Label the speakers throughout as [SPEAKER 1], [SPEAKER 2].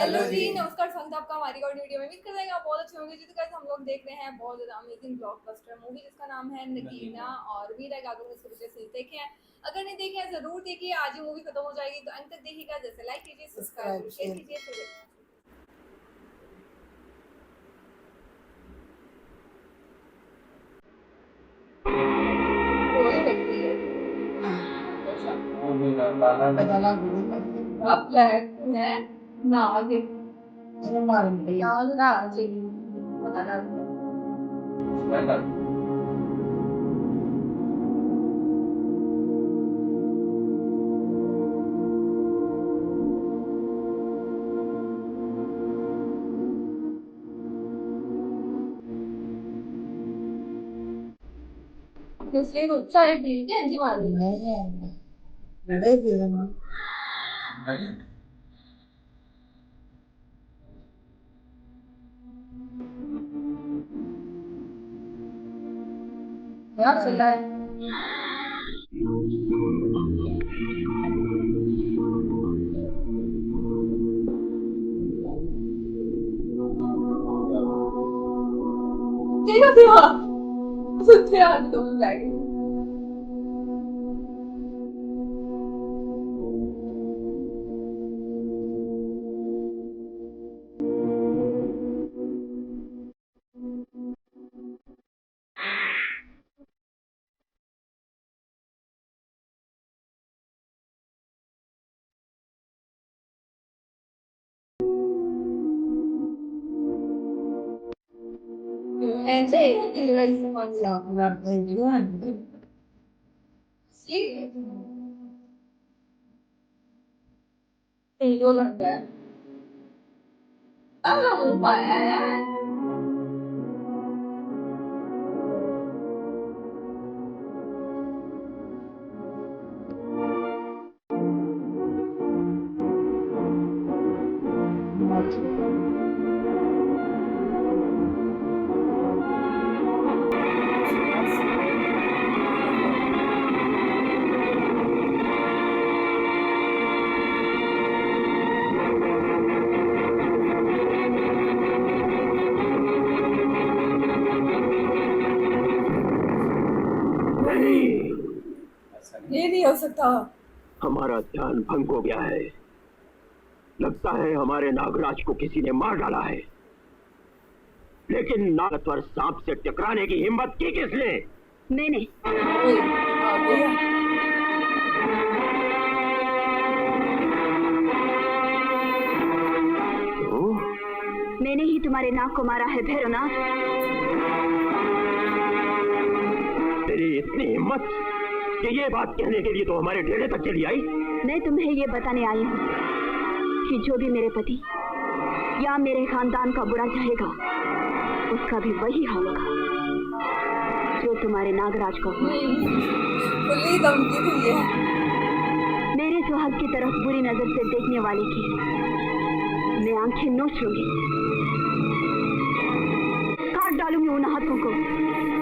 [SPEAKER 1] Hello जी, नमस्कार, स्वागत है आपका हमारी और वीडियो में। उम्मीद करते हैं कि आप बहुत अच्छे होंगे। जिसका हम लोग देख रहे हैं बहुत ज़्यादा अमेजिंग ब्लॉकबस्टर मूवी जिसका नाम है नगीना, और उम्मीद है कि आप लोग इसको पीछे से देखे हैं। अगर नहीं देखे हैं ज़रूर देखिए, आज ही मूवी खत्म हो जाएगी तो अंत तक देखिएगा। जैसे लाइक कीजिए, सब्सक्राइब शेयर कीजिए। फिर कोई व्यक्ति है अब है ना आगे ना आगे इसलिए गुस्सा है ठीक है जी मार यार चल रहा है ठीक है देवा सुनते हैं तुम लाइक ऐसे जो लगता है अब हो पाया यार ये नहीं हो सकता।
[SPEAKER 2] हमारा ध्यान भंग हो गया है। लगता है हमारे नागराज को किसी ने मार डाला है, लेकिन नागत्वर सांप से टकराने की हिम्मत की किसने?
[SPEAKER 3] मैंने।
[SPEAKER 2] तो?
[SPEAKER 3] मैंने ही तुम्हारे नाग को मारा है भैरवनाथ।
[SPEAKER 2] तेरी इतनी हिम्मत कि ये बात कहने के लिए तो हमारे डेरे तक चली आई।
[SPEAKER 3] मैं तुम्हें ये बताने आई हूँ कि जो भी मेरे पति या मेरे खानदान का बुरा चाहेगा उसका भी वही हाल होगा जो तुम्हारे नागराज को हुआ। मेरे सुहाग की तरफ बुरी नजर से देखने वाले की मैं आंखें नोच लूंगी, काट डालूंगी उन हाथों को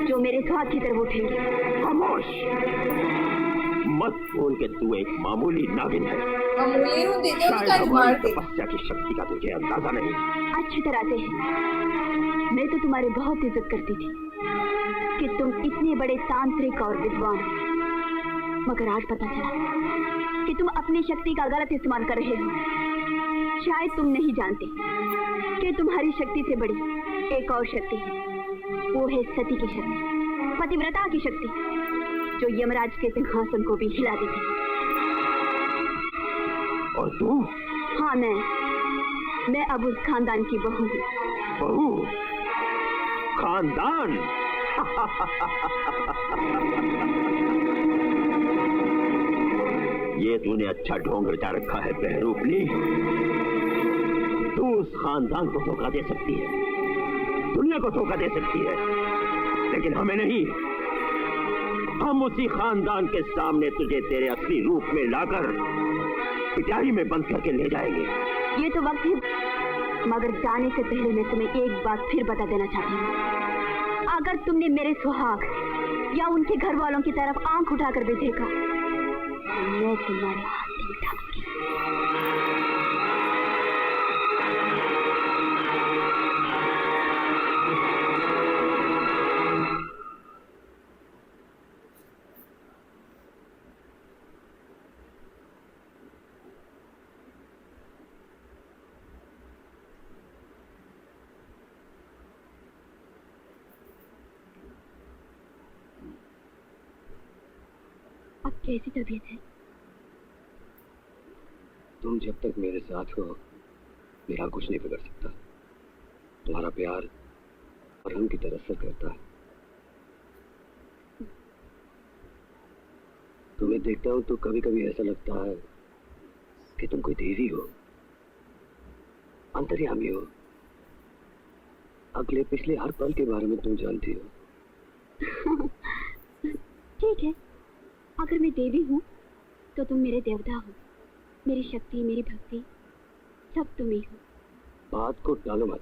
[SPEAKER 3] जो मेरे सुहाग की तरफ उठेंगे।
[SPEAKER 2] खामोश, मत बोल के तू एक मामूली नागिन है। शायद हमारी तपस्या की शक्ति का तुझे अंदाजा नहीं।
[SPEAKER 3] अच्छी तरह से मैं तो तुम्हारी बहुत इज्जत करती थी कि तुम इतने बड़े तांत्रिक और विद्वान, मगर आज पता चला कि तुम अपनी शक्ति का गलत इस्तेमाल कर रहे हो। शायद तुम नहीं जानते कि तुम्हारी शक्ति से बड़ी एक और शक्ति है, वो है सती की शक्ति, पतिव्रता की शक्ति, जो यमराज के सिंहासन को भी हिला देती।
[SPEAKER 2] और तू?
[SPEAKER 3] हाँ, मैं अब उस खानदान की बहू हूँ।
[SPEAKER 2] बहू? खानदान? ये तूने अच्छा ढोंग रचा रखा है बहरूपनी। तू उस खानदान को धोखा दे सकती है, दुनिया को धोखा दे सकती है, लेकिन हमें नहीं। हम उसी खानदान के सामने तुझे तेरे असली रूप में लाकर पिटारी में बंद करके ले जाएंगे।
[SPEAKER 3] ये तो वक्त है, मगर जाने से पहले मैं तुम्हें एक बात फिर बता देना चाहती हूँ। अगर तुमने मेरे सुहाग या उनके घर वालों की तरफ आंख उठाकर भी देखा तो मैं तुम्हारे हाथ से मिटा दूंगी। कैसी तबीयत है?
[SPEAKER 4] तुम जब तक मेरे साथ हो मेरा कुछ नहीं बिगड़ सकता। तुम्हारा प्यार मरहम की तरह असर करता है। तुम्हें देखता हूँ तो कभी कभी ऐसा लगता है कि तुम कोई देवी हो, अंतर्यामी हो। अगले पिछले हर पल के बारे में तुम जानती हो।
[SPEAKER 3] ठीक है, अगर मैं देवी हूँ तो तुम मेरे देवता हो। मेरी शक्ति, मेरी भक्ति सब तुम ही हो।
[SPEAKER 4] बात को टालो मत।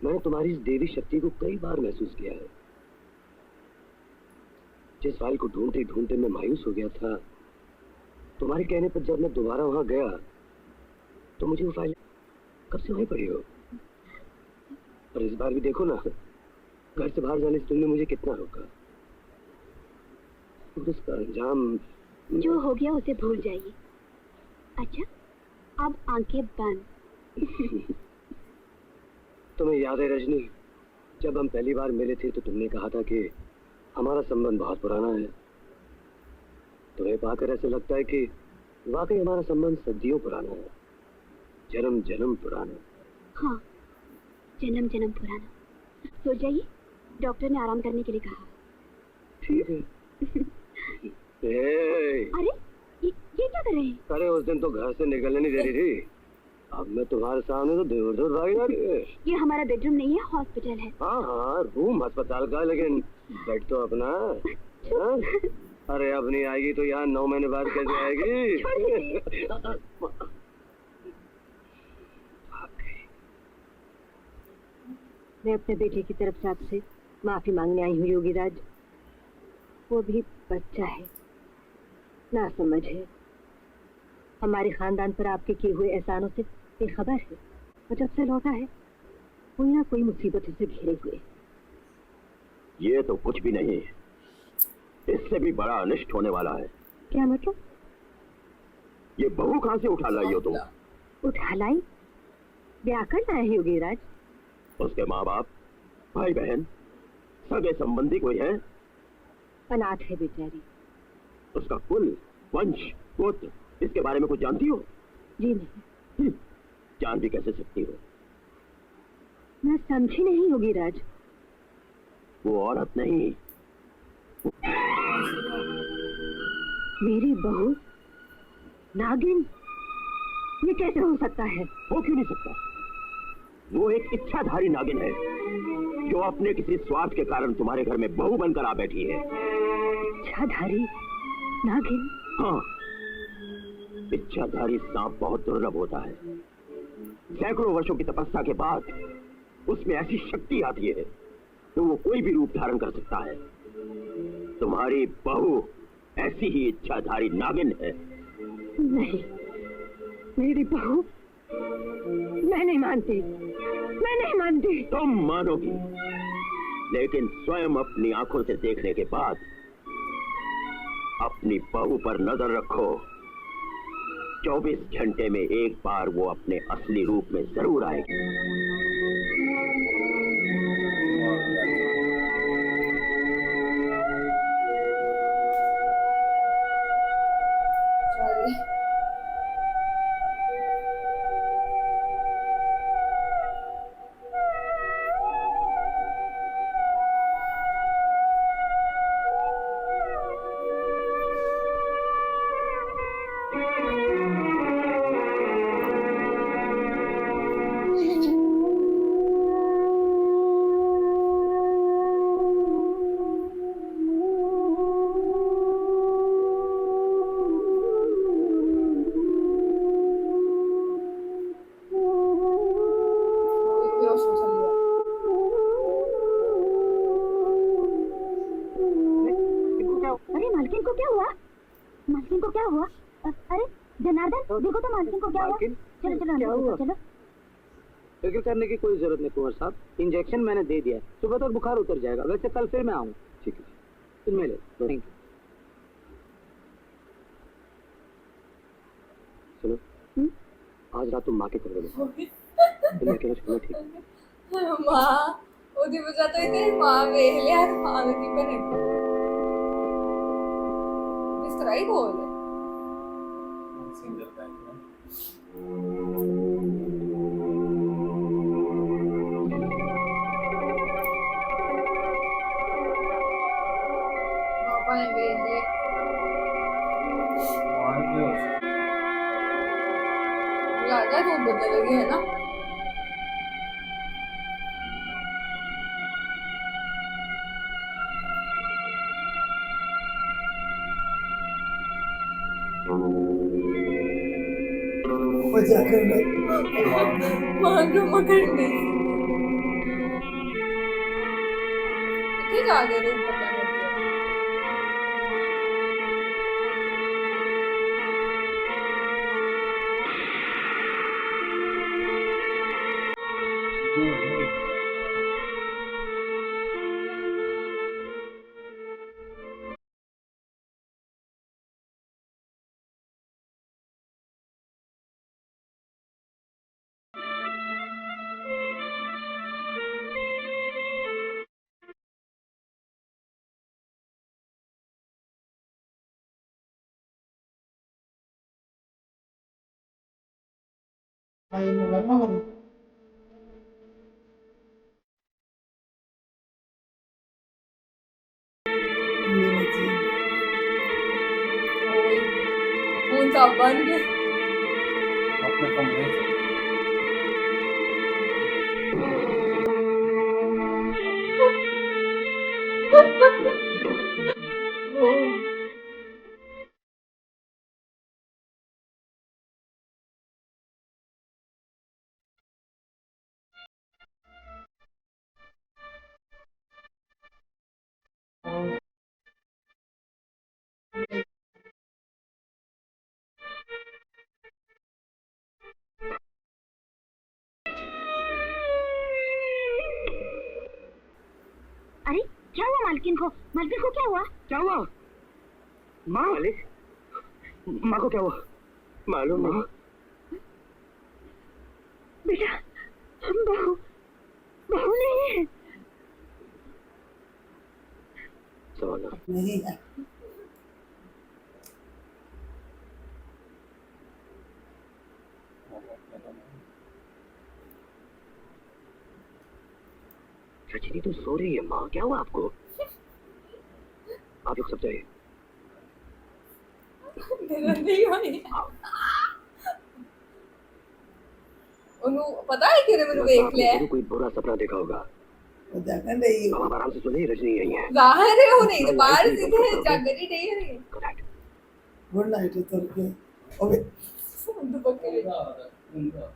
[SPEAKER 4] मैंने तुम्हारी इस देवी शक्ति को कई बार महसूस किया है। जिस फाइल को ढूंढते ढूंढते मैं मायूस हो गया था, तुम्हारे कहने पर जब मैं दोबारा वहां गया तो मुझे वो फाइल कब से वहीं पड़ी हो। और इस बार भी देखो ना, घर से बाहर जाने से तुमने मुझे कितना रोका। और उसका अंजाम
[SPEAKER 3] जो हो गया उसे भूल जाइए। अच्छा, अब आंखें बंद।
[SPEAKER 4] तुम्हें याद है रजनी, जब हम पहली बार मिले थे तो तुमने कहा था कि हमारा संबंध बहुत पुराना है। तुम्हें पाकर ऐसा लगता है कि वाकई हमारा संबंध सदियों पुराना है, जन्म जन्म पुराना।
[SPEAKER 3] हाँ, जन्म जन्म पुराना। सो जाइए, डॉक्टर ने आराम करने के लिए कहा।
[SPEAKER 4] ठीक है।
[SPEAKER 3] अरे ये क्या कर रहे हैं?
[SPEAKER 4] अरे उस दिन तो घर से निकलने नहीं दे रही थी, अब मैं तुम्हारे सामने तो दूर दूर भाग जा रही है।
[SPEAKER 3] ये हमारा बेडरूम नहीं है, हॉस्पिटल है।
[SPEAKER 4] हाँ हाँ, रूम अस्पताल का, लेकिन बेड तो अपना। हाँ? अरे अब नहीं आएगी तो यहाँ 9 महीने बाद कैसे आएगी?
[SPEAKER 5] मैं अपने बेटे की तरफ से आपसे माफी मांगने आई हूँ योगीराज। वो भी बच्चा है, ना समझ है। हमारे खानदान पर आपके किए हुए एहसानों से बेखबर है, और जब से लौटा है कोई ना कोई मुसीबत उसे घेरे हुए।
[SPEAKER 2] ये तो कुछ भी नहीं, इससे भी बड़ा अनिष्ट होने वाला है।
[SPEAKER 5] क्या मतलब?
[SPEAKER 2] ये बहू कहाँ से उठा लाई हो तुम?
[SPEAKER 5] उठा लाई? ब्याह कर लाए हैं योगीराज?
[SPEAKER 2] उसके माँ बाप, भाई बहन, सगे संबंधी कोई है?
[SPEAKER 5] अनाथ है बेचारी।
[SPEAKER 2] उसका कुल, वंश, गोत्र, इसके बारे में कुछ जानती हो?
[SPEAKER 5] जी नहीं।
[SPEAKER 2] जान भी कैसे सकती हो?
[SPEAKER 5] मैं समझी नहीं योगीराज।
[SPEAKER 2] वो औरत नहीं,
[SPEAKER 5] मेरी बहू नागिन? ये कैसे हो सकता है?
[SPEAKER 2] हो क्यों नहीं सकता? वो एक इच्छाधारी नागिन है जो अपने किसी स्वार्थ के कारण तुम्हारे घर में बहू बनकर आ बैठी है।
[SPEAKER 5] इच्छाधारी नागिन?
[SPEAKER 2] हाँ, इच्छाधारी सांप बहुत दुर्लभ होता है। सैकड़ों वर्षों की तपस्या के बाद उसमें ऐसी शक्ति आती है तो वो कोई भी रूप धारण कर सकता है। तुम्हारी बहू ऐसी ही इच्छाधारी नागिन है।
[SPEAKER 5] नहीं, मेरी बहू, मैं नहीं मानती, मैं नहीं मानती।
[SPEAKER 2] तुम मानोगी, लेकिन स्वयं अपनी आंखों से देखने के बाद अपनी बहू पर नजर रखो। 24 घंटे में एक बार वो अपने असली रूप में जरूर आएगी।
[SPEAKER 3] अरे मालकिन को क्या हुआ? मालकिन को क्या हुआ? अरे जनार्दन, देखो तो मालकिन को क्या हुआ? चलो चलो
[SPEAKER 4] क्या हुआ?
[SPEAKER 3] चलो।
[SPEAKER 4] फिक्र करने की कोई जरूरत नहीं कुंवर साहब, इंजेक्शन मैंने दे दिया, सुबह तक बुखार उतर जाएगा। वैसे कल फिर मैं आऊँ। ठीक है, फिर मिले। Thank you. सुनो, आज रात तुम माँ के कमरे में तुम अकेला छोड़ना, ठीक है?
[SPEAKER 1] माँ, ओदी बजा तो इतनी माँ वेलिया माँ की बने। सराई बोल है।
[SPEAKER 6] सिंगल बैंक में
[SPEAKER 1] पापा ने भेज दिए।
[SPEAKER 6] मान के हो सकता
[SPEAKER 1] लगा रूप बदल गई है ना।
[SPEAKER 7] मजा करना
[SPEAKER 1] मगर नहीं ठीक आ गए रूप बदल गए। कौन सा बंद
[SPEAKER 6] अपने कमरे से
[SPEAKER 3] अरे क्या हुआ मालकिन को क्या हुआ?
[SPEAKER 4] क्या हुआ? माँ मालिक, माँ को क्या हुआ मालूम? माँ
[SPEAKER 3] बेटा हम बहू नहीं है।
[SPEAKER 4] सवाल
[SPEAKER 7] नहीं है।
[SPEAKER 4] रजनी तो सो रही है। माँ क्या हुआ आपको? आप लोग सब जाइए।
[SPEAKER 1] नहीं होनी उन्हों पता है कि मैंने देख लिया है।
[SPEAKER 4] कोई बुरा सपना देखा होगा।
[SPEAKER 7] मजा कर रही
[SPEAKER 4] अब आप आराम से सुनिए, रजनी यही है।
[SPEAKER 1] जाहिर है वो नहीं तो बाहर सीधे जागरी नहीं है रही।
[SPEAKER 7] गुड नाइट तो के ओके
[SPEAKER 1] दुपट्टे
[SPEAKER 6] उनका